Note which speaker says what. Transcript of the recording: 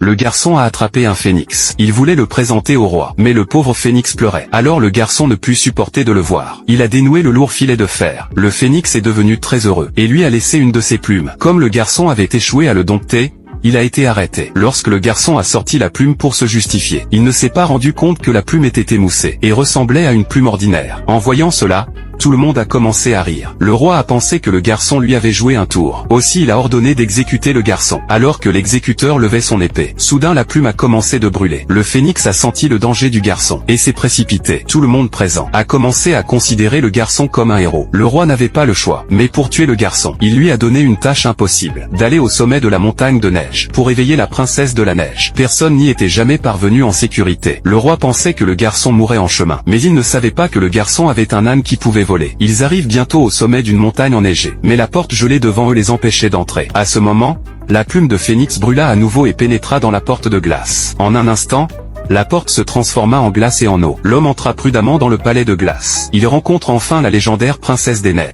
Speaker 1: le garçon a attrapé un phénix. Il voulait le présenter au roi, mais le pauvre phénix pleurait. Alors le garçon ne put supporter de le voir. Il a dénoué le lourd filet de fer. Le phénix est devenu très heureux, et lui a laissé une de ses plumes. Comme le garçon avait échoué à le dompter, il a été arrêté. Lorsque le garçon a sorti la plume pour se justifier, il ne s'est pas rendu compte que la plume était émoussée, et ressemblait à une plume ordinaire. En voyant cela, tout le monde a commencé à rire. Le roi a pensé que le garçon lui avait joué un tour. Aussi il a ordonné d'exécuter le garçon. Alors que l'exécuteur levait son épée, soudain la plume a commencé de brûler. Le phénix a senti le danger du garçon, et s'est précipité. Tout le monde présent a commencé à considérer le garçon comme un héros. Le roi n'avait pas le choix, mais pour tuer le garçon, il lui a donné une tâche impossible, d'aller au sommet de la montagne de neige, pour éveiller la princesse de la neige. Personne n'y était jamais parvenu en sécurité. Le roi pensait que le garçon mourrait en chemin, mais il ne savait pas que le garçon avait un âne qui pouvait voler. Ils arrivent bientôt au sommet d'une montagne enneigée, mais la porte gelée devant eux les empêchait d'entrer. À ce moment, la plume de phénix brûla à nouveau et pénétra dans la porte de glace. En un instant, la porte se transforma en glace et en eau. L'homme entra prudemment dans le palais de glace. Il rencontre enfin la légendaire princesse des neiges.